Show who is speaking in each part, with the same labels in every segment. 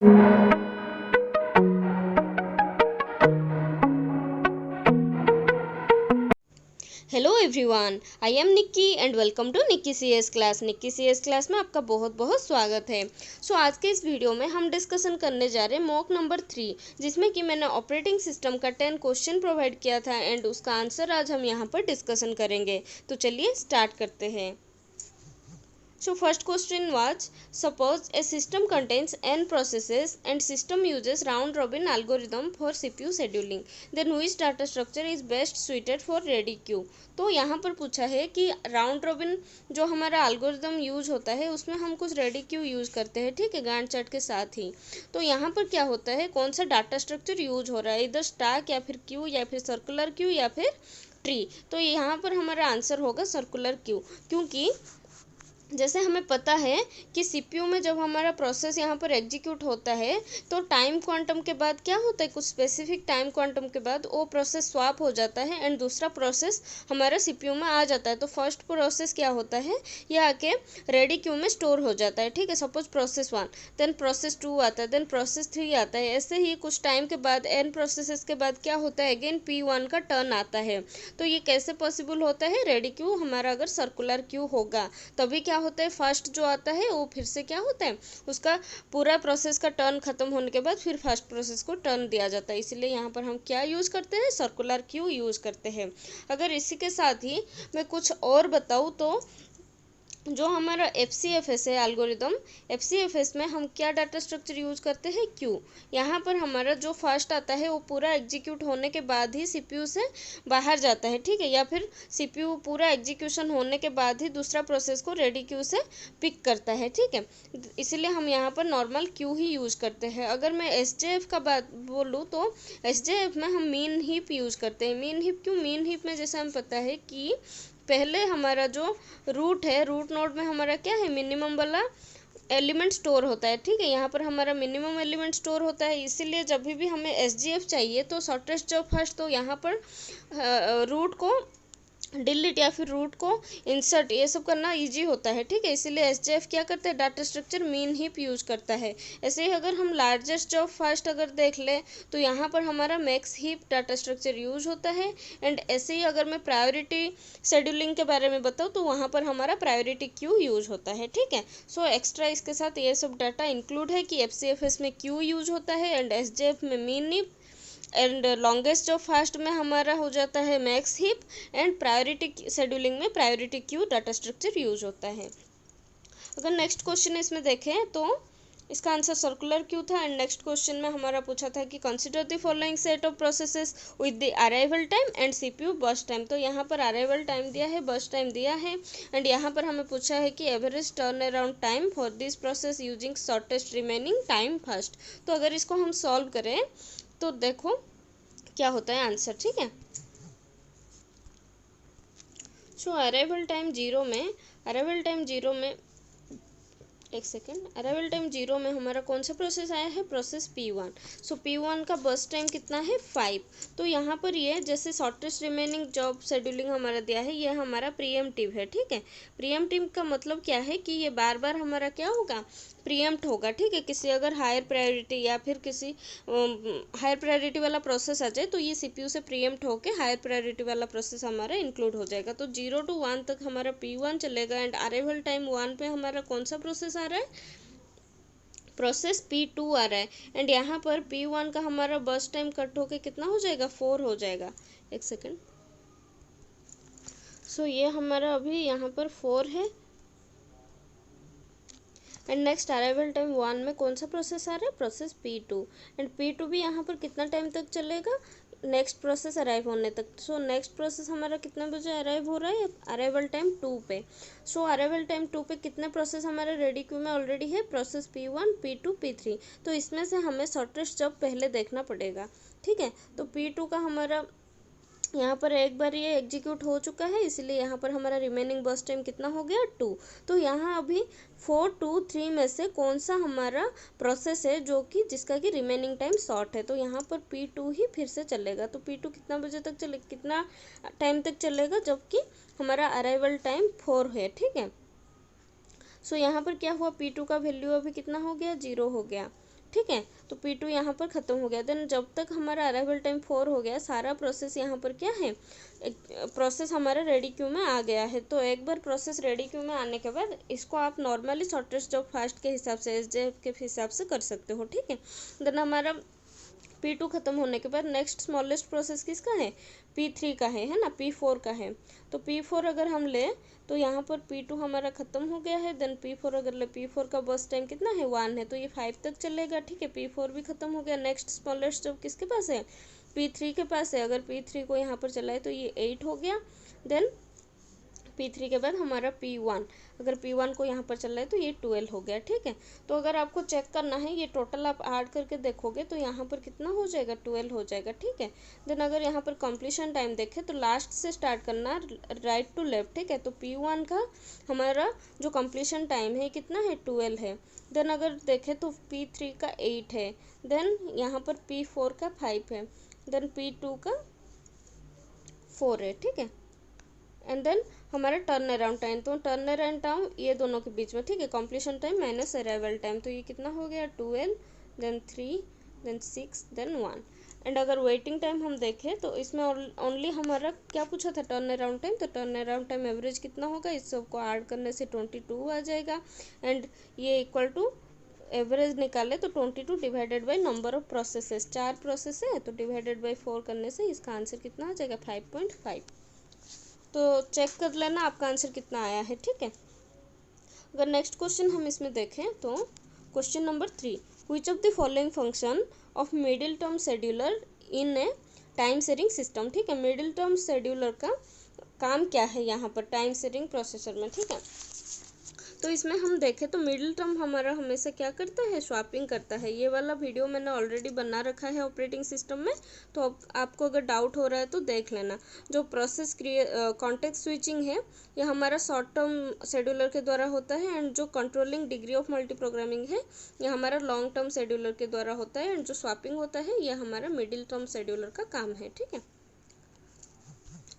Speaker 1: Hello everyone, I am Nikki and welcome to Nikki CS class. Nikki CS class में आपका बहुत बहुत स्वागत है। आज के इस वीडियो में हम डिस्कशन करने जा रहे हैं मॉक नंबर 3, जिसमें कि मैंने ऑपरेटिंग सिस्टम का 10 क्वेश्चन प्रोवाइड किया था एंड उसका आंसर आज हम यहाँ पर डिस्कशन करेंगे। तो चलिए स्टार्ट करते हैं। So first question was, suppose a system contains n processes and system uses round robin algorithm for CPU scheduling, then which data structure is best suited for ready queue। तो यहाँ पर पूछा है कि राउंड रॉबिन जो हमारा algorithm use होता है उसमें हम कुछ रेडी क्यू यूज करते हैं, ठीक है, गैंट चार्ट के साथ ही। तो यहाँ पर क्या होता है, कौन सा डाटा स्ट्रक्चर यूज हो रहा है, इधर स्टैक या फिर क्यू या फिर सर्कुलर क्यू या फिर ट्री। तो यहाँ पर हमारा आंसर होगा सर्कुलर क्यू, क्योंकि जैसे हमें पता है कि सीपीयू में जब हमारा प्रोसेस यहाँ पर एग्जीक्यूट होता है तो टाइम क्वांटम के बाद क्या होता है, कुछ स्पेसिफिक टाइम क्वांटम के बाद वो प्रोसेस स्वैप हो जाता है एंड दूसरा प्रोसेस हमारा सीपीयू में आ जाता है। तो फर्स्ट प्रोसेस क्या होता है, ये आके रेडी क्यू में स्टोर हो जाता है, ठीक है। सपोज प्रोसेस 1, देन प्रोसेस 2 आता है, देन प्रोसेस 3 आता है। ऐसे ही कुछ टाइम के बाद एन प्रोसेसेस के बाद क्या होता है, अगेन P1 का टर्न आता है। तो ये कैसे पॉसिबल होता है, रेडी क्यू हमारा अगर सर्कुलर क्यू होगा तभी क्या होता है, फर्स्ट जो आता है वो फिर से क्या होता है, उसका पूरा प्रोसेस का टर्न खत्म होने के बाद फिर फर्स्ट प्रोसेस को टर्न दिया जाता है। इसलिए यहाँ पर हम क्या यूज करते हैं, सर्कुलर क्यू यूज करते हैं। अगर इसी के साथ ही मैं कुछ और बताऊँ तो जो हमारा FCFS है एल्गोरिदम, FCFS में हम क्या डाटा स्ट्रक्चर यूज करते हैं, क्यू। यहाँ पर हमारा जो फर्स्ट आता है वो पूरा एग्जीक्यूट होने के बाद ही सीपीयू से बाहर जाता है, ठीक है, या फिर सीपीयू पूरा एग्जीक्यूशन होने के बाद ही दूसरा प्रोसेस को रेडी क्यू से पिक करता है, ठीक है। इसीलिए हम यहाँ पर नॉर्मल क्यू ही यूज करते हैं। अगर मैं SJF का बात बोलूँ तो SJF में हम मीन हीप यूज करते हैं। मीन हीप क्यों, मीन हीप में जैसे हमें पता है कि पहले हमारा जो रूट है, रूट नोड में हमारा क्या है, मिनिमम वाला एलिमेंट स्टोर होता है, ठीक है। यहाँ पर हमारा मिनिमम एलिमेंट स्टोर होता है, इसीलिए जब भी हमें SGF चाहिए तो शॉर्टेस्ट जॉब फर्स्ट, तो यहाँ पर रूट को डिलीट या फिर रूट को इंसर्ट ये सब करना इजी होता है, ठीक है। इसीलिए SJF क्या करता है, data structure mean heap use करता है। ऐसे ही अगर हम लार्जेस्ट जॉब फर्स्ट अगर देख लें तो यहाँ पर हमारा max heap data structure use होता है। एंड ऐसे ही अगर मैं प्रायोरिटी शेड्यूलिंग के बारे में बताऊँ तो वहाँ पर हमारा प्रायोरिटी क्यू यूज होता है, ठीक है। एक्स्ट्रा इसके साथ ये सब डाटा इंक्लूड है कि FCFS में क्यू यूज होता है एंड SJF में मीन हीप एंड लॉन्गेस्ट जो फास्ट में हमारा हो जाता है max heap and priority scheduling में priority queue data structure use होता है। अगर नेक्स्ट क्वेश्चन इसमें देखें तो इसका आंसर सर्कुलर क्यू था। एंड नेक्स्ट क्वेश्चन में हमारा पूछा था कि consider the following set of processes with the arrival time and CPU burst time. तो यहाँ पर अराइवल टाइम दिया है, बर्स्ट टाइम दिया है एंड यहाँ पर हमें पूछा है कि average turnaround time for this process using shortest remaining time first. तो अगर इसको हम सॉल्व करें तो देखो क्या होता है आंसर, ठीक है। अराइवल टाइम जीरो में एक सेकेंड, अराइवल टाइम जीरो में हमारा कौन सा प्रोसेस आया है, प्रोसेस P1। P1 का बर्स्ट टाइम कितना है, 5। तो यहाँ पर ये जैसे शॉर्टेस्ट रिमेनिंग जॉब शेड्यूलिंग हमारा दिया है, ये हमारा प्रीएम्प्टिव है, ठीक है। प्रीएम्प्टिव का मतलब क्या है कि ये बार बार हमारा क्या होगा, प्रीएम्प्ट होगा, ठीक है। किसी अगर हायर प्रायोरिटी या फिर किसी हायर प्रायोरिटी वाला प्रोसेस आ जाए तो ये सीपीयू से प्रीएम्प्ट होके हायर प्रायोरिटी वाला प्रोसेस हमारा इंक्लूड हो जाएगा। तो 0 to 1 तक हमारा P1 चलेगा एंड अराइवल टाइम 1 पे हमारा कौन सा प्रोसेस आ रहा है, प्रोसेस P2 आ रहा है। एंड यहाँ पर P1 का हमारा बर्स्ट टाइम कट होके कितना हो जाएगा, 4 हो जाएगा। एक सेकेंड, ये हमारा अभी यहाँ पर 4 है एंड नेक्स्ट अराइवल टाइम 1 में कौन सा प्रोसेस आ रहा है, प्रोसेस P2 एंड P2 भी यहाँ पर कितना टाइम तक चलेगा, नेक्स्ट प्रोसेस अराइव होने तक। नेक्स्ट प्रोसेस हमारा कितना बजे अराइव हो रहा है, अराइवल टाइम 2 पे। अराइवल टाइम 2 पे कितने प्रोसेस हमारे रेडी क्यू में ऑलरेडी है, प्रोसेस P1 P2 P3। तो इसमें से हमें शॉर्टेस्ट जॉब पहले देखना पड़ेगा, ठीक है। तो P2 का हमारा यहाँ पर एक बार ये एग्जीक्यूट हो चुका है, इसलिए यहाँ पर हमारा रिमेनिंग बर्स्ट टाइम कितना हो गया, 2। तो यहाँ अभी 4 2 3 में से कौन सा हमारा प्रोसेस है जो कि जिसका कि रिमेनिंग टाइम शॉर्ट है, तो यहाँ पर P2 ही फिर से चलेगा। तो P2 कितना बजे तक चलेगा, कितना टाइम तक चलेगा, जबकि हमारा अराइवल टाइम 4 है, ठीक है। यहाँ पर क्या हुआ, P2 का वैल्यू अभी कितना हो गया, 0 हो गया। ठीक है। तो P2 यहाँ पर ख़त्म हो गया। देन जब तक हमारा अराइवल टाइम 4 हो गया, सारा प्रोसेस यहाँ पर क्या है, एक प्रोसेस हमारा रेडी क्यू में आ गया है। तो एक बार प्रोसेस रेडी क्यू में आने के बाद इसको आप नॉर्मली शॉर्टेस्ट जॉब फास्ट के हिसाब से, SJF के हिसाब से कर सकते हो, ठीक है। देन हमारा P2 ख़त्म होने के बाद नेक्स्ट स्मॉलेस्ट प्रोसेस किसका है, P3 का है ना, P4 का है। तो P4 अगर हम ले तो यहाँ पर P2 हमारा ख़त्म हो गया है। देन P4 अगर ले, P4 का बस टाइम कितना है, 1 है, तो ये 5 तक चलेगा, ठीक है। P4 भी ख़त्म हो गया। नेक्स्ट स्मॉलेस्ट जब किसके पास है, P3 के पास है। अगर P3 को यहाँ पर चलाए तो ये 8 हो गया। देन P3 के बाद हमारा P1, अगर P1 को यहाँ पर चल रहा है तो ये 12 हो गया, ठीक है। तो अगर आपको चेक करना है, ये टोटल आप ऐड करके देखोगे तो यहाँ पर कितना हो जाएगा, 12 हो जाएगा, ठीक है। देन अगर यहाँ पर कंप्लीशन टाइम देखें तो लास्ट से स्टार्ट करना, राइट टू लेफ्ट, ठीक है। तो P1 का हमारा जो कंप्लीशन टाइम है कितना है, 12 है। देन अगर देखें तो P3 का 8 है। देन यहाँ पर P4 का 5 है। देन P2 का 4 है, ठीक है। एंड देन हमारा टर्न अराउंड टाइम, तो टर्न अराउंड टाइम ये दोनों के बीच में, ठीक है, completion time minus arrival time, तो ये कितना हो गया, 12, देन 3, देन 6, देन 1। एंड अगर वेटिंग टाइम हम देखें तो इसमें ओनली हमारा क्या पूछा था, टर्न अराउंड टाइम। तो टर्न अराउंड टाइम एवरेज कितना होगा, इस सबको ऐड करने से 22 आ जाएगा। एंड ये इक्वल टू एवरेज निकाले तो 22 divided by number of processes, 4 process है तो डिवाइडेड बाई 4 करने से इसका आंसर कितना आ जाएगा, 5.5। तो चेक कर लेना आपका आंसर कितना आया है, ठीक है। अगर नेक्स्ट क्वेश्चन हम इसमें देखें तो question number 3, which of the following function of middle term scheduler in A time sharing system, ठीक है। मिडिल टर्म शेड्यूलर का काम क्या है यहाँ पर टाइम शेयरिंग प्रोसेसर में, ठीक है। तो इसमें हम देखें तो मिडिल टर्म हमारा हमेशा क्या करता है, स्वैपिंग करता है। ये वाला वीडियो मैंने ऑलरेडी बना रखा है ऑपरेटिंग सिस्टम में, तो अब आपको अगर डाउट हो रहा है तो देख लेना। जो प्रोसेस कॉन्टेक्स्ट स्विचिंग है ये हमारा शॉर्ट टर्म शेड्यूलर के द्वारा होता है। एंड जो controlling degree of multi programming है ये हमारा लॉन्ग टर्म शेड्यूलर के द्वारा होता है। एंड जो स्वैपिंग होता है ये हमारा मिडिल टर्म शेड्यूलर का काम है, ठीक है।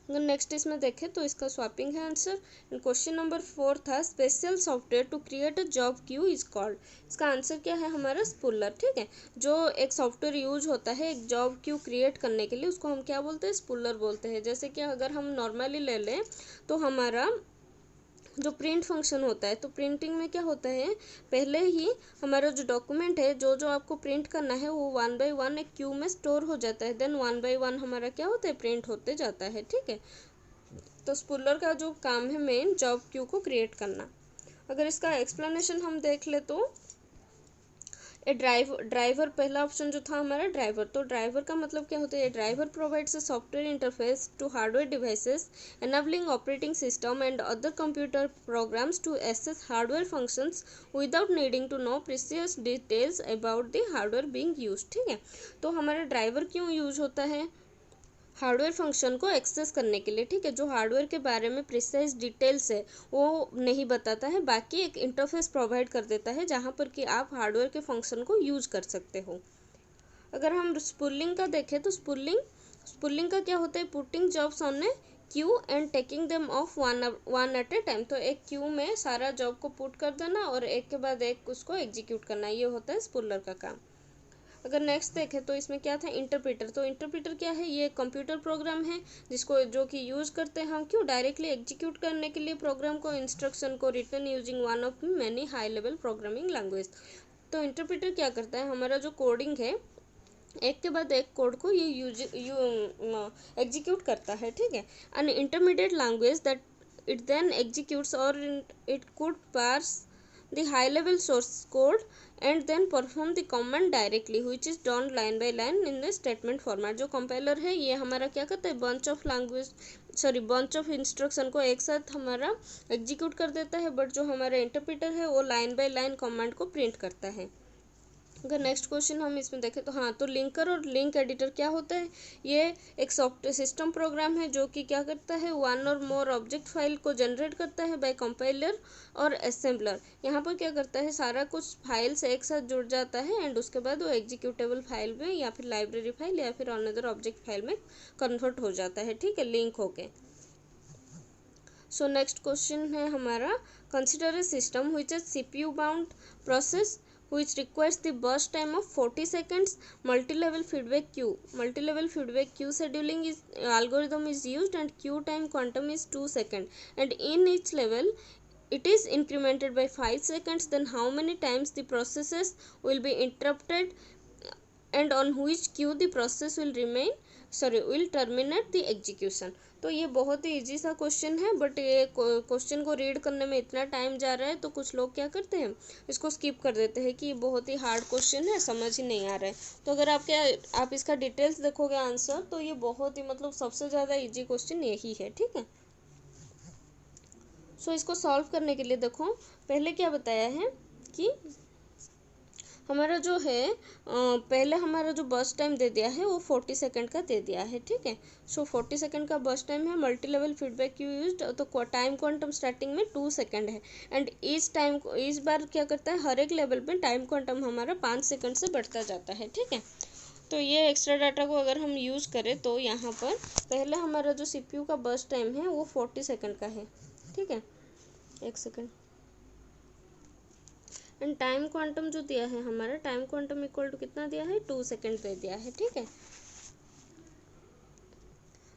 Speaker 1: अगर नेक्स्ट इसमें देखें तो इसका स्वैपिंग है आंसर। क्वेश्चन नंबर 4 था, special software to create a job queue is called, इसका आंसर क्या है हमारा, स्पूलर, ठीक है। जो एक सॉफ्टवेयर यूज होता है एक जॉब क्यू क्रिएट करने के लिए उसको हम क्या बोलते हैं, स्पूलर बोलते हैं। जैसे कि अगर हम नॉर्मली ले लें तो हमारा जो प्रिंट फंक्शन होता है, तो प्रिंटिंग में क्या होता है, पहले ही हमारा जो डॉक्यूमेंट है जो जो आपको प्रिंट करना है वो 1 बाई 1 एक क्यू में स्टोर हो जाता है। देन 1 बाई 1 हमारा क्या होता है, प्रिंट होते जाता है, ठीक है। तो स्पूलर का जो काम है मेन जॉब क्यू को क्रिएट करना। अगर इसका एक्सप्लेनेशन हम देख ले तो ड्राइवर पहला ऑप्शन जो था हमारा ड्राइवर, तो ड्राइवर का मतलब क्या होता है, driver provides a software interface to hardware devices enabling operating system and other computer programs to access hardware functions without needing to know precise details about the hardware being used, ठीक है। तो हमारा driver क्यों use होता है, hardware function को access करने के लिए, ठीक है। जो हार्डवेयर के बारे में प्रिसाइज डिटेल्स है वो नहीं बताता है, बाकी एक इंटरफेस प्रोवाइड कर देता है जहाँ पर कि आप हार्डवेयर के फंक्शन को यूज कर सकते हो। अगर हम स्पूलिंग का देखें तो स्पूलिंग का क्या होता है, putting jobs on a queue and taking them off one at a time, तो एक क्यू में सारा जॉब को पुट कर देना और एक के बाद एक उसको एग्जीक्यूट करना, ये होता है स्पूलर का काम। अगर नेक्स्ट देखें तो इसमें क्या था, इंटरप्रेटर, तो इंटरप्रेटर क्या है, ये कंप्यूटर प्रोग्राम है जिसको जो कि यूज़ करते हैं हम क्यों, डायरेक्टली एग्जीक्यूट करने के लिए प्रोग्राम को, इंस्ट्रक्शन को return using one of many high level programming language. तो इंटरप्रेटर क्या करता है, हमारा जो कोडिंग है एक के बाद एक कोड को ये एग्जीक्यूट करता है, ठीक है। An intermediate language that it then executes और it could parse the high level source code and then perform the command directly which is done line by line in the statement format। जो compiler है ये हमारा क्या करता है, bunch of instruction को एक साथ हमारा एग्जीक्यूट कर देता है, बट जो हमारा इंटरप्रेटर है वो लाइन बाय लाइन कमांड को प्रिंट करता है। अगर नेक्स्ट क्वेश्चन हम इसमें देखें तो हाँ, तो लिंकर और लिंक एडिटर क्या होता है, ये एक सॉफ्टवेयर सिस्टम प्रोग्राम है जो कि क्या करता है, वन और मोर ऑब्जेक्ट फाइल को जनरेट करता है बाय कंपाइलर और असेंबलर। यहाँ पर क्या करता है, सारा कुछ फाइल्स एक साथ जुड़ जाता है एंड उसके बाद वो एग्जीक्यूटेबल फाइल में या फिर लाइब्रेरी फाइल या फिर अनदर ऑब्जेक्ट फाइल में कन्वर्ट हो जाता है, ठीक है, लिंक होके। सो नेक्स्ट क्वेश्चन है हमारा, consider a system which is CPU bound process which requires the burst time of 40 seconds. Multi-level feedback queue. Multi-level feedback queue scheduling is algorithm is used and queue time quantum is 2 seconds, and in each level it is incremented by 5 seconds. Then how many times the processes will be interrupted and on which queue the process will terminate the execution. तो ये बहुत ही easy सा question है, but ये question को read करने में इतना टाइम जा रहा है तो कुछ लोग क्या करते हैं, इसको स्किप कर देते हैं कि ये बहुत ही हार्ड क्वेश्चन है, समझ ही नहीं आ रहा है। तो अगर आप इसका डिटेल्स देखोगे आंसर, तो ये बहुत ही मतलब सबसे ज़्यादा ईजी क्वेश्चन यही है, ठीक है। सो इसको सॉल्व करने के लिए देखो, पहले क्या बताया है कि हमारा जो है पहले हमारा जो बर्स्ट टाइम दे दिया है वो 40 सेकंड का दे दिया है, ठीक है। सो 40 सेकंड का बर्स्ट टाइम है। Multi level feedback queue used, तो टाइम क्वांटम स्टार्टिंग में 2 सेकंड है, एंड इस बार क्या करता है, हर एक लेवल पे टाइम क्वांटम हमारा 5 सेकंड से बढ़ता जाता है, ठीक है। तो ये एक्स्ट्रा डाटा को अगर हम यूज़ करें तो यहाँ पर पहले हमारा जो CPU का बर्स्ट टाइम है वो 40 सेकंड का है, ठीक है। एक सेकंड। एंड टाइम क्वांटम जो दिया है हमारा, टाइम क्वांटम इक्वल टू कितना दिया है, 2 सेकंड दे दिया है, ठीक है।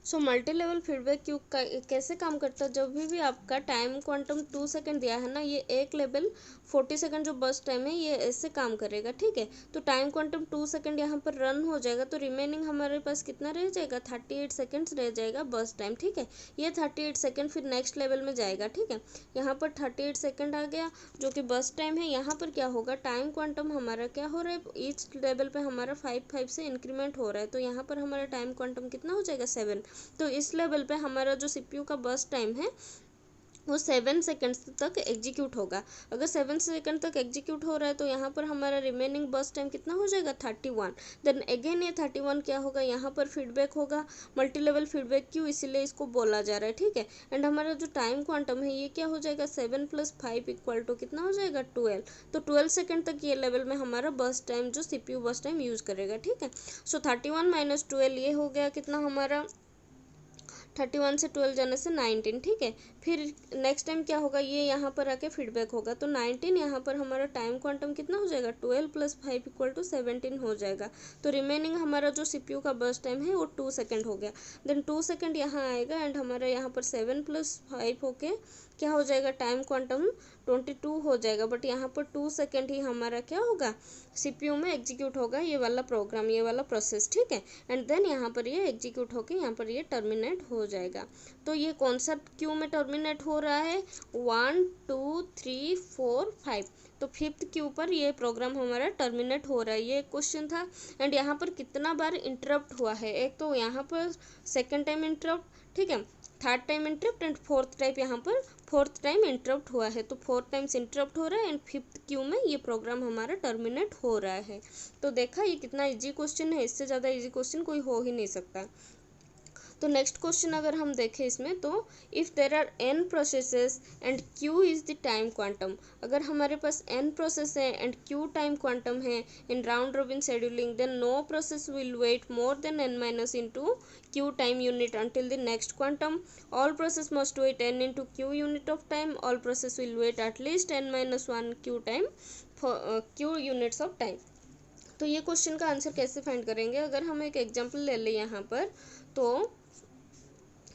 Speaker 1: So multi level feedback queue का कैसे काम करता है, जब भी आपका टाइम क्वांटम 2 सेकंड दिया है ना, ये एक लेवल 40 सेकंड जो बर्स्ट टाइम है ये ऐसे काम करेगा, ठीक है। तो टाइम क्वांटम 2 सेकंड यहाँ पर रन हो जाएगा, तो रिमेनिंग हमारे पास कितना रह जाएगा, 38 सेकंड्स रह जाएगा बर्स्ट टाइम, ठीक है। ये 38 सेकंड फिर नेक्स्ट लेवल में जाएगा, ठीक है। यहाँ पर 38 सेकंड आ गया जो कि बर्स्ट टाइम है। यहाँ पर क्या होगा, टाइम क्वांटम हमारा क्या हो रहा है, ईच लेवल पे हमारा 5 से इंक्रीमेंट हो रहा है, तो यहाँ पर हमारा टाइम क्वांटम कितना हो जाएगा, 7। तो इस लेवल पे हमारा जो CPU का बर्स्ट टाइम है वो 7 सेकंड्स तक एग्जीक्यूट होगा। अगर 7 सेकंड तक एग्जीक्यूट हो रहा है तो यहाँ पर हमारा रिमेनिंग बर्स्ट टाइम कितना हो जाएगा, 31। देन अगेन ये 31 क्या होगा, यहाँ पर फीडबैक होगा, मल्टी लेवल फीडबैक क्यों, इसीलिए इसको बोला जा रहा है, ठीक है। एंड हमारा जो टाइम क्वांटम है ये क्या हो जाएगा, 7 + 5 इक्वल टू कितना हो जाएगा, 12। तो 12 सेकंड तक ये लेवल में हमारा बर्स्ट टाइम जो CPU बर्स्ट टाइम यूज़ करेगा, ठीक है। सो 31 - 12 ये हो गया कितना हमारा, 31 से 12 जाने से 19, ठीक है। फिर नेक्स्ट टाइम क्या होगा, ये यहाँ पर आके फीडबैक होगा, तो 19 यहाँ पर हमारा टाइम क्वांटम कितना हो जाएगा, 12 + 5 इक्वल टू 17 हो जाएगा। तो रिमेनिंग हमारा जो CPU का बर्स्ट टाइम है वो 2 सेकंड हो गया। देन 2 सेकंड यहाँ आएगा एंड हमारा यहाँ पर 7 + 5 होके क्या हो जाएगा, टाइम क्वांटम 22 हो जाएगा, बट यहाँ पर 2 सेकंड ही हमारा क्या होगा, CPU में एग्जीक्यूट होगा ये वाला प्रोग्राम, ये वाला प्रोसेस, ठीक है। एंड देन यहाँ पर ये एग्जीक्यूट होके यहाँ पर ये टर्मिनेट हो जाएगा। तो ये कौन सा क्यू में टर्मिनेट हो रहा है, 1 2 3 4 5, तो 5th क्यू पर ये प्रोग्राम हमारा टर्मिनेट हो रहा है। ये क्वेश्चन था। एंड यहाँ पर कितना बार इंटरप्ट हुआ है, एक तो यहाँ पर सेकेंड टाइम इंटरप्ट, ठीक है, third time interrupt and fourth time interrupt हुआ है। तो 4 टाइम्स इंटरप्ट हो रहा है एंड 5th क्यू में ये प्रोग्राम हमारा टर्मिनेट हो रहा है। तो देखा ये कितना इजी क्वेश्चन है, इससे ज़्यादा इजी क्वेश्चन कोई हो ही नहीं सकता। तो नेक्स्ट क्वेश्चन अगर हम देखें इसमें, तो if there are n processes and q is the time quantum, अगर हमारे पास n प्रोसेस है एंड q टाइम क्वांटम है in round robin scheduling, then no process will wait more than n - into q time unit until the next quantum. All process must wait n into q unit of time. All process will wait at least n - 1 q time for q units of time. तो ये question का answer कैसे find करेंगे, अगर हम एक example ले लें यहाँ पर, तो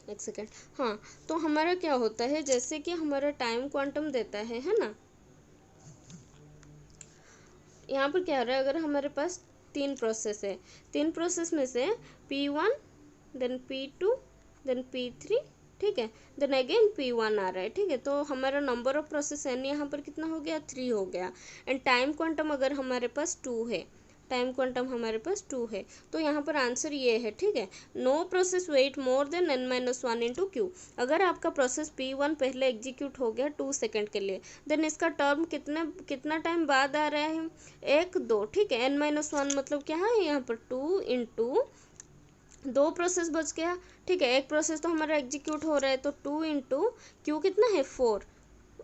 Speaker 1: एक सेकेंड, हाँ, तो हमारा क्या होता है, जैसे कि हमारा टाइम क्वांटम देता है ना, यहाँ पर क्या हो रहा है, अगर हमारे पास 3 प्रोसेस है, 3 प्रोसेस में से P1 then P2 then P3, ठीक है, देन अगेन P1 आ रहा है, ठीक है। तो हमारा नंबर ऑफ प्रोसेस n यहाँ पर कितना हो गया, 3 हो गया। एंड टाइम क्वांटम अगर हमारे पास 2 है, टाइम क्वांटम हमारे पास 2 है, तो यहाँ पर आंसर ये है, ठीक है। No process wait more than n - 1 into q। अगर आपका प्रोसेस P1 पहले एग्जीक्यूट हो गया 2 सेकंड के लिए, देन इसका टर्म कितना टाइम बाद आ रहा है, 1 2, ठीक है। n - 1 मतलब क्या है, यहाँ पर 2 into 2 प्रोसेस बच गया, ठीक है। एक प्रोसेस तो हमारा एग्जीक्यूट हो रहा है, तो 2 into q कितना है, 4,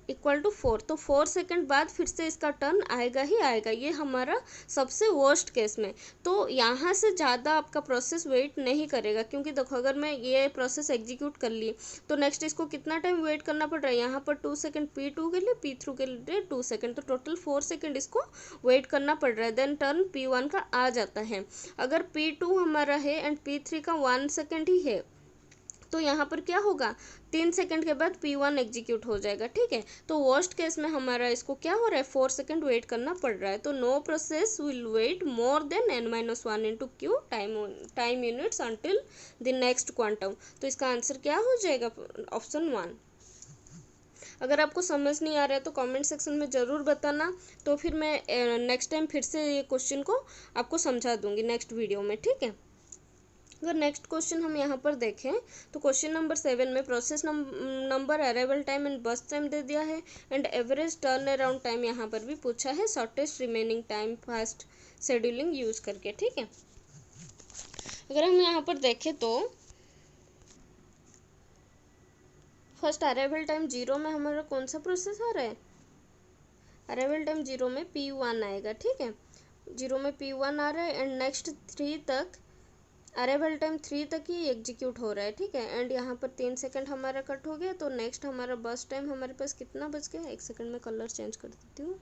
Speaker 1: इक्वल टू 4, तो 4 सेकंड बाद फिर से इसका टर्न आएगा ही आएगा। ये हमारा सबसे वर्स्ट केस में। तो यहाँ से ज़्यादा आपका प्रोसेस वेट नहीं करेगा, क्योंकि देखो अगर मैं ये प्रोसेस एग्जीक्यूट कर ली तो नेक्स्ट इसको कितना टाइम वेट करना पड़ रहा है, यहाँ पर 2 सेकंड P2 के लिए, P3 के लिए 2 सेकंड, तो टोटल 4 सेकंड इसको वेट करना पड़ रहा है। देन टर्न P1 का आ जाता है। अगर P2 हमारा है एंड P3 का 1 सेकंड ही है तो यहाँ पर क्या होगा, 3 सेकंड के बाद P1 एग्जीक्यूट हो जाएगा। ठीक है, तो वर्स्ट केस में हमारा इसको क्या हो रहा है, 4 सेकंड वेट करना पड़ रहा है। तो no process will wait more than n-1 into queue time units until the next quantum. तो इसका आंसर क्या हो जाएगा, ऑप्शन 1। अगर आपको समझ नहीं आ रहा है तो कमेंट सेक्शन में ज़रूर बताना, तो फिर मैं नेक्स्ट टाइम फिर से ये क्वेश्चन को आपको समझा दूंगी नेक्स्ट वीडियो में। ठीक है, अगर नेक्स्ट क्वेश्चन हम यहाँ पर देखें तो क्वेश्चन नंबर 7 में process number, arrival time and बस टाइम दे दिया है and average turnaround time यहाँ पर भी पूछा है, shortest remaining time fast scheduling use करके। ठीक है, अगर हम यहाँ पर देखें तो फर्स्ट अराइवल टाइम 0 में हमारा कौन सा प्रोसेस आ रहा है, अराइवल टाइम 0 में P1 आएगा। ठीक है, 0 में P1 आ रहा है एंड नेक्स्ट 3 तक, अराइवल टाइम 3 तक ही एग्जीक्यूट हो रहा है। ठीक है, एंड यहाँ पर 3 सेकंड हमारा कट हो गया, तो नेक्स्ट हमारा बस टाइम हमारे पास कितना बच गया, 1 सेकंड में कलर चेंज कर देती हूँ।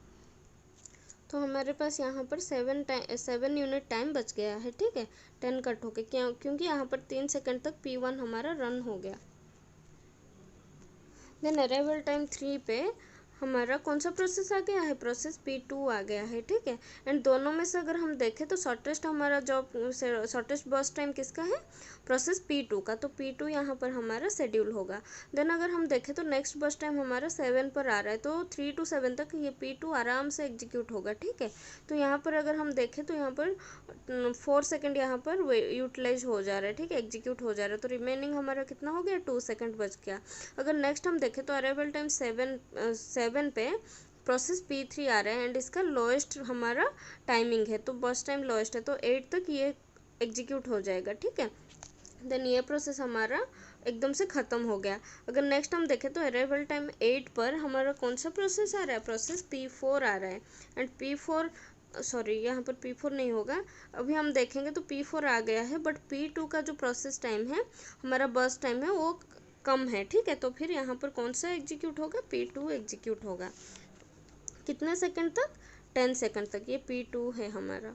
Speaker 1: तो हमारे पास यहाँ पर 7 यूनिट टाइम बच गया है। ठीक है, 10 कट हो गया क्योंकि यहाँ पर 3 सेकंड तक P1 हमारा रन हो गया। देन अराइवल टाइम 3 पे हमारा कौन सा प्रोसेस आ गया है, प्रोसेस P2 आ गया है। ठीक है, एंड दोनों में से अगर हम देखें तो शॉर्टेस्ट हमारा जॉब, शॉर्टेस्ट बस टाइम किसका है, प्रोसेस P2 का, तो P2 यहाँ पर हमारा शेड्यूल होगा। देन अगर हम देखें तो नेक्स्ट बस टाइम हमारा 7 पर आ रहा है, तो 3 to 7 तक ये P2 आराम से एग्जीक्यूट होगा। ठीक है, तो यहाँ पर अगर हम देखें तो यहाँ पर 4 सेकेंड यहाँ पर यूटिलाइज हो जा रहा है। ठीक है, एग्जीक्यूट हो जा रहा है, तो रिमेनिंग हमारा कितना हो गया, 2 सेकेंड बच गया। अगर नेक्स्ट हम देखें तो अराइवल टाइम 7 पे प्रोसेस P3 आ रहा है एंड इसका लोएस्ट हमारा टाइमिंग है, तो बस टाइम लोएस्ट है, तो 8 तक ये एग्जीक्यूट हो जाएगा। ठीक है, देन ये प्रोसेस हमारा एकदम से ख़त्म हो गया। अगर नेक्स्ट हम देखें तो अराइवल टाइम 8 पर हमारा कौन सा प्रोसेस आ रहा है, प्रोसेस P4 आ रहा है एंड P4 सॉरी यहाँ पर P4 नहीं होगा, अभी हम देखेंगे तो P4 आ गया है, बट P2 का जो प्रोसेस टाइम है, हमारा बस टाइम है, वो कम है। ठीक है, तो फिर यहाँ पर कौन सा एग्जीक्यूट होगा, P2 एग्जीक्यूट होगा। कितने सेकंड तक, 10 सेकंड तक, ये P2 है हमारा,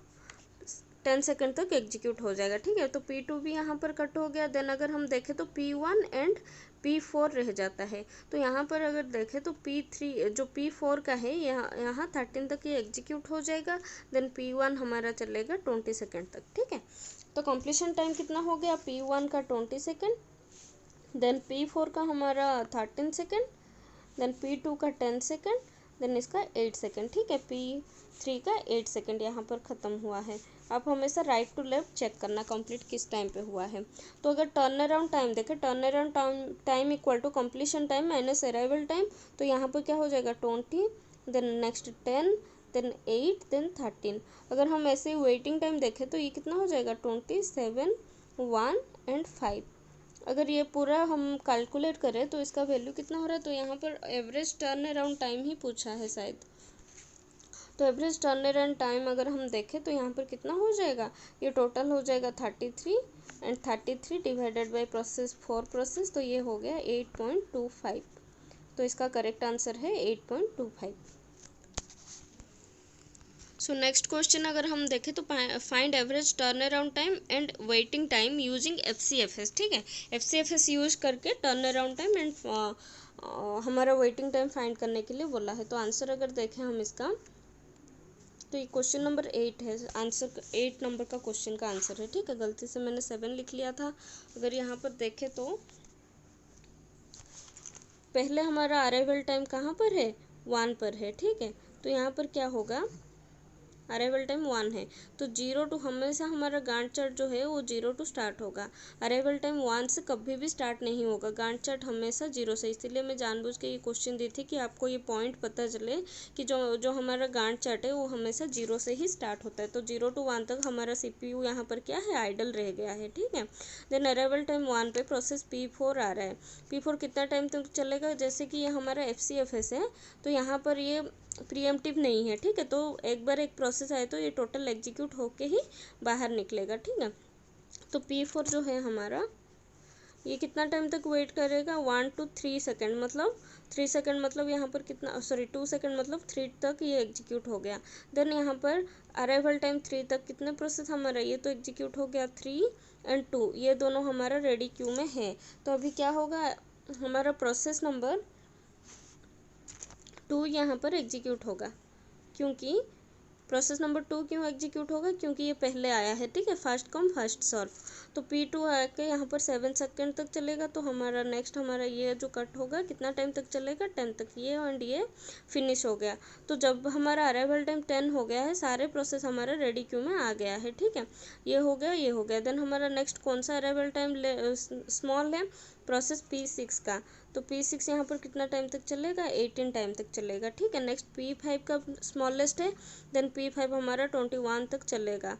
Speaker 1: 10 सेकंड तक एग्जीक्यूट हो जाएगा। ठीक है, तो P2 भी यहाँ पर कट हो गया। देन अगर हम देखें तो P1 एंड P4 रह जाता है, तो यहाँ पर अगर देखें तो P3 जो P4 का है यहाँ 13 तक ये एग्जीक्यूट हो जाएगा। देन P1 हमारा चलेगा 20 सेकंड तक। ठीक है, तो कंप्लीशन टाइम कितना हो गया, P1 का 20 सेकंड, देन P4 का हमारा 13 सेकंड, देन P2 का 10 सेकंड, देन इसका 8 सेकंड। ठीक है, P3 का 8 सेकंड यहाँ पर ख़त्म हुआ है। आप हमेशा राइट टू लेफ्ट चेक करना कंप्लीट किस टाइम पे हुआ है। तो अगर टर्न अराउंड टाइम देखें, turnaround time equal to completion time minus arrival time, तो यहाँ पर क्या हो जाएगा, 20, देन नेक्स्ट 10, देन 8, देन 13। अगर हम ऐसे वेटिंग टाइम देखें तो ये कितना हो जाएगा, 27, 1 एंड 5। अगर ये पूरा हम कैलकुलेट करें तो इसका वैल्यू कितना हो रहा है, तो यहाँ पर एवरेज टर्न अराउंड टाइम ही पूछा है शायद, तो एवरेज टर्न अराउंड टाइम अगर हम देखें तो यहाँ पर कितना हो जाएगा, ये टोटल हो जाएगा 33 and 33 divided by process 4 process, तो ये हो गया 8.25। तो इसका करेक्ट आंसर है 8.25। सो नेक्स्ट क्वेश्चन अगर हम देखें तो find average turnaround time and waiting time using FCFS। ठीक है, FCFS यूज करके टर्न अराउंड टाइम एंड हमारा वेटिंग टाइम फाइंड करने के लिए बोला है। तो आंसर अगर देखें हम इसका, तो ये क्वेश्चन नंबर 8 है, आंसर 8 नंबर का क्वेश्चन का आंसर है। ठीक है, गलती से मैंने 7 लिख लिया था। अगर यहाँ पर देखें तो पहले हमारा अराइवल टाइम कहाँ पर है, 1 पर है। ठीक है, तो यहाँ पर क्या होगा, अराइवल टाइम 1 है, तो 0 टू हमेशा हमारा गांठ चार्ट जो है वो 0 टू स्टार्ट होगा। अराइवल टाइम 1 से कभी भी स्टार्ट नहीं होगा, गांठ चार्ट हमेशा 0 से। इसीलिए मैं जानबूझ के ये क्वेश्चन दी थी कि आपको ये पॉइंट पता चले कि जो हमारा गांठ चार्ट है वो हमेशा 0 से ही स्टार्ट होता है। तो 0 टू 1 तक हमारा CPU यहाँ पर क्या है, आइडल रह गया है, ठीक है। देन अराइवल टाइम 1 पे प्रोसेस P4 आ रहा है। P4 कितना टाइम तक चलेगा, जैसे कि ये हमारा FCFS है तो यहाँ पर ये प्रीएम्प्टिव नहीं है, ठीक है। तो एक बार एक प्रोसेस आए तो ये टोटल एग्जीक्यूट होके ही बाहर निकलेगा, ठीक है। तो P4 जो है हमारा, ये कितना टाइम तक वेट करेगा, 1 to 3 सेकेंड, मतलब 3 सेकेंड मतलब यहाँ पर कितना, सॉरी 2 सेकेंड मतलब 3 तक ये एग्जीक्यूट हो गया। देन यहाँ पर अराइवल टाइम 3 तक कितने प्रोसेस हमारा, ये तो एग्जीक्यूट हो गया 3 एंड 2, ये दोनों हमारा रेडी क्यू में है। तो अभी क्या होगा, हमारा प्रोसेस नंबर 2 यहाँ पर एग्जीक्यूट होगा। क्योंकि प्रोसेस नंबर 2 क्यों एग्जीक्यूट होगा, क्योंकि ये पहले आया है, ठीक है, फर्स्ट कम फर्स्ट सर्व। तो P2 आके यहाँ पर 7 सेकेंड तक चलेगा, तो हमारा नेक्स्ट हमारा ये जो कट होगा कितना टाइम तक चलेगा, 10 तक, ये एंड ये फिनिश हो गया। तो जब हमारा अराइवल टाइम 10 हो गया है, सारे प्रोसेस हमारा रेडी क्यू में आ गया है, ठीक है। ये हो गया, ये हो गया। देन हमारा नेक्स्ट कौन सा अराइवल टाइम स्मॉल है, प्रोसेस P6 का। तो P6 यहाँ पर कितना टाइम तक चलेगा, 18 टाइम तक चलेगा, ठीक है। नेक्स्ट P5 का स्मॉलेस्ट है, देन P5 हमारा 21 तक चलेगा,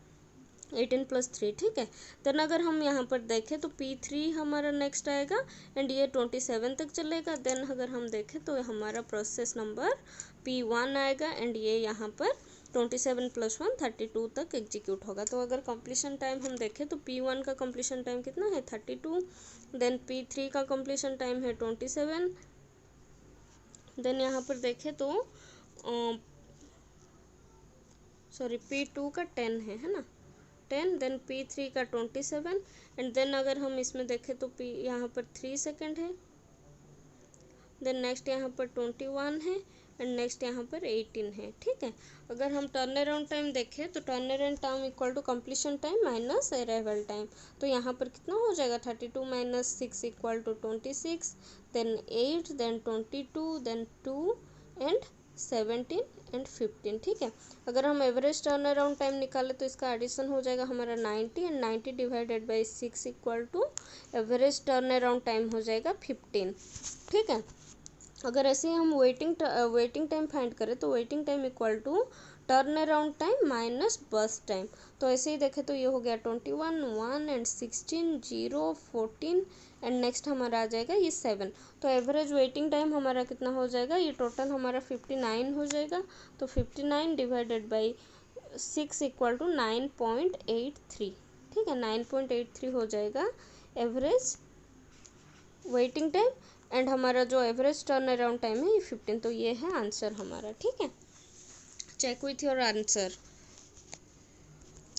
Speaker 1: 18 + 3, ठीक है। देन अगर हम यहाँ पर देखें तो P3 हमारा नेक्स्ट आएगा एंड ये 27 तक चलेगा। देन अगर हम देखें तो हमारा प्रोसेस नंबर P1 आएगा एंड ये यहाँ पर 27 + 1 32 तक एग्जीक्यूट होगा। तो अगर कंप्लीशन टाइम हम देखें तो P1 का कंप्लीशन टाइम कितना है, 32। देन P3 का कंप्लीशन टाइम है 27। देन यहाँ पर देखें तो सॉरी P2 का 10 है ना, 10। देन P3 का 27 एंड देन अगर हम इसमें देखें तो यहाँ पर 3 सेकेंड है। देन नेक्स्ट यहाँ पर 21 है एंड नेक्स्ट यहाँ पर 18 है, ठीक है। अगर हम टर्न अराउंड टाइम देखें तो turnaround time equal to completion time minus arrival time. तो यहाँ पर कितना हो जाएगा, 32 - 6 = 26, then 8, then 22, then 2 and 17 and 15, ठीक है। अगर हम एवरेज टर्न अराउंड टाइम निकालें तो इसका एडिशन हो जाएगा हमारा 90 and 90 / 6 = average turnaround time हो जाएगा 15, ठीक है। अगर ऐसे ही हम वेटिंग टाइम फाइंड करें तो waiting time equal to turnaround time minus burst time. तो ऐसे ही देखें तो ये हो गया 21, 1 एंड 16, 0, 14 एंड नेक्स्ट हमारा आ जाएगा ये 7। तो एवरेज वेटिंग टाइम हमारा कितना हो जाएगा, ये टोटल हमारा 59 हो जाएगा। तो 59 / 6 = 9.83, ठीक है, 9.83 हो जाएगा एवरेज वेटिंग टाइम एंड हमारा जो एवरेज टर्न अराउंड टाइम है ये 15। तो ये है आंसर हमारा, ठीक है। Check with your answer.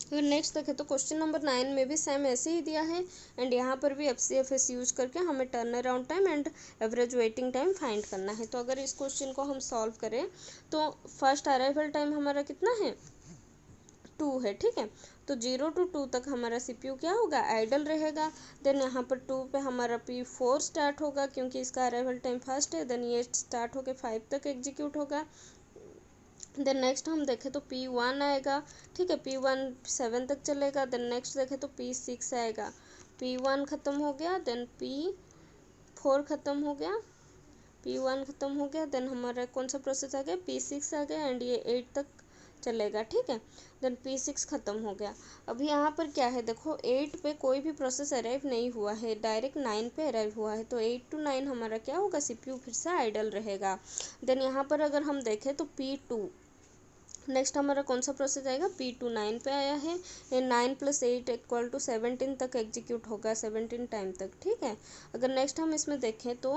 Speaker 1: अगर नेक्स्ट देखें तो क्वेश्चन नंबर 9 में भी सेम ऐसे ही दिया है एंड यहाँ पर भी FCFS यूज करके हमें turn around time and average waiting time find करना है। तो अगर इस क्वेश्चन को हम सॉल्व करें तो फर्स्ट अराइवल टाइम हमारा कितना है, 2 है, ठीक है। तो 0 to 2 तक हमारा CPU क्या होगा, आइडल रहेगा। देन यहाँ पर 2 पे हमारा P4 स्टार्ट होगा क्योंकि इसका अराइवल टाइम फर्स्ट है। देन ये स्टार्ट होकर 5 तक एग्जीक्यूट होगा। देन नेक्स्ट हम देखें तो P1 आएगा, ठीक है, P1 7 तक चलेगा। देन नेक्स्ट देखें तो P6 आएगा, P1 ख़त्म हो गया, देन P4 ख़त्म हो गया, P1 ख़त्म हो गया। देन हमारा कौन सा प्रोसेस आ गया, P6 आ गया एंड ये 8 तक चलेगा, ठीक है। देन P6 ख़त्म हो गया। अभी यहाँ पर क्या है, देखो 8 पे कोई भी प्रोसेस अराइव नहीं हुआ है, डायरेक्ट 9 पे अराइव हुआ है। तो 8 to 9 हमारा क्या होगा, CPU फिर से आइडल रहेगा। देन यहाँ पर अगर हम देखें तो P2 नेक्स्ट हमारा कौन सा प्रोसेस आएगा, P2 9 पे आया है, ये 9 + 8 = 17 तक एग्जीक्यूट होगा, 17 टाइम तक, ठीक है। अगर नेक्स्ट हम इसमें देखें तो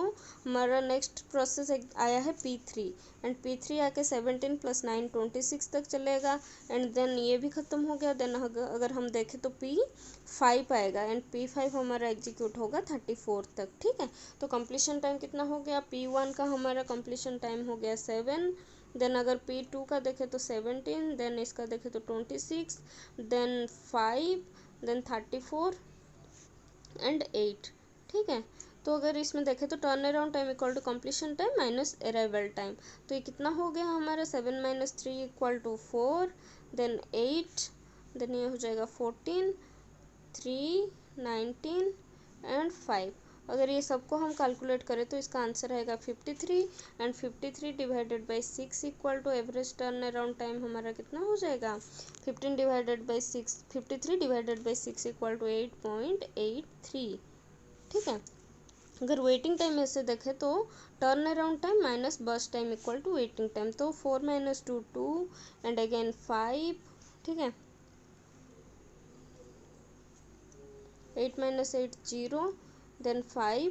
Speaker 1: हमारा नेक्स्ट प्रोसेस आया है P3 एंड P3 आके 17 + 9 26 तक चलेगा एंड देन ये भी ख़त्म हो गया। देन अगर हम देखें तो P5 आएगा एंड P5 हमारा एग्जीक्यूट होगा 34 तक, ठीक है। तो कंप्लीशन टाइम कितना हो गया, P1 का हमारा कंप्लीशन टाइम हो गया 7। देन अगर P2 का देखें तो 17, देन इसका देखें तो 26, देन 5, देन 34 एंड 8, ठीक है। तो अगर इसमें देखें तो turnaround time equal to completion time minus arrival time. तो ये कितना हो गया हमारा, 7 - 3 = 4, देन 8, देन ये हो जाएगा 14, 3, 19 एंड 5। अगर ये सबको हम कैलकुलेट करें तो इसका आंसर आएगा 53 and 53 divided by 6 equal to average turnaround time हमारा कितना हो जाएगा 15 divided by 6, 53 divided by 6 equal to 8.83। ठीक है। अगर वेटिंग टाइम ऐसे देखें तो turnaround time minus burst time equal to waiting time, तो 4 - 2 2 एंड अगेन 5। ठीक है, 8 - 8 0, देन 5,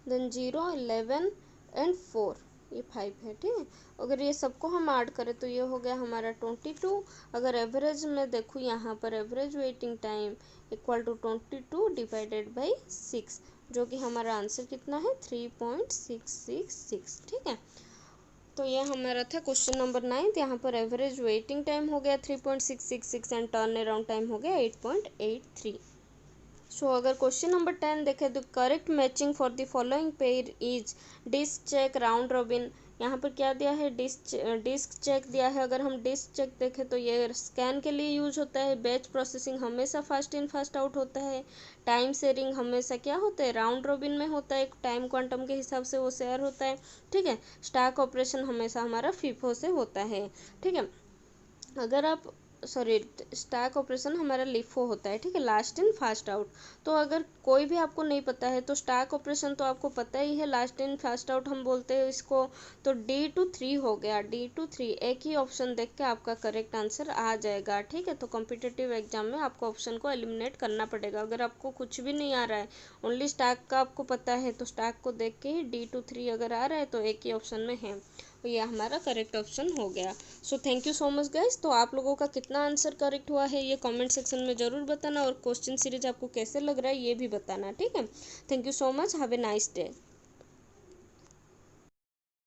Speaker 1: देन 0, 11 एंड 4, ये 5 है। ठीक है, अगर ये सबको हम ऐड करें तो ये हो गया हमारा 22। अगर एवरेज में देखूँ यहाँ पर average waiting time equal to 22 divided by 6, जो कि हमारा आंसर कितना है 3.666। ठीक है, तो ये हमारा था क्वेश्चन नंबर 9। यहाँ पर एवरेज वेटिंग टाइम हो गया 3.666 एंड टर्न अराउंड टाइम हो गया 8.83। सो अगर क्वेश्चन नंबर 10 देखें तो correct matching for the following pair is disk check, round robin. यहाँ पर क्या दिया है, डिस्क चेक दिया है। अगर हम डिस्क चेक देखें तो ये स्कैन के लिए यूज होता है। बैच प्रोसेसिंग हमेशा फास्ट इन फास्ट आउट होता है। टाइम शेयरिंग हमेशा क्या होता है, राउंड रॉबिन में होता है, टाइम क्वांटम के हिसाब से वो शेयर होता है। ठीक है, स्टैक ऑपरेशन हमेशा हमारा फीफो से होता है। ठीक है, अगर आप स्टैक ऑपरेशन हमारा लिफो होता है। ठीक है, लास्ट इन फास्ट आउट। तो अगर कोई भी आपको नहीं पता है तो स्टैक ऑपरेशन तो आपको पता ही है, लास्ट इन फास्ट आउट हम बोलते हैं इसको। तो D2 3 हो गया, D2 3 एक ही ऑप्शन देख के आपका करेक्ट आंसर आ जाएगा। ठीक है, तो कॉम्पिटिटिव एग्जाम में आपको ऑप्शन को एलिमिनेट करना पड़ेगा। अगर आपको कुछ भी नहीं आ रहा है, ओनली स्टैक का आपको पता है, तो स्टैक को देख के ही D2 3 अगर आ रहा है तो एक ही ऑप्शन में है, तो ये हमारा करेक्ट ऑप्शन हो गया। So thank you so much guys. तो आप लोगों का कितना आंसर करेक्ट हुआ है ये कमेंट सेक्शन में ज़रूर बताना, और क्वेश्चन सीरीज आपको कैसे लग रहा है ये भी बताना। ठीक है, thank you so much, have a nice day.